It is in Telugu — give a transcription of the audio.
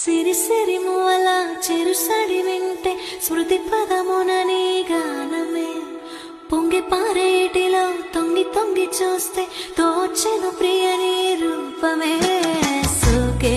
సిరి సిరి మూల చెరుసడి వింటే స్మృతి పదమునని గానమే పొంగి పారేటిలో తొంగి తొంగి చూస్తే తోచెను ప్రియని రూపమే సుకే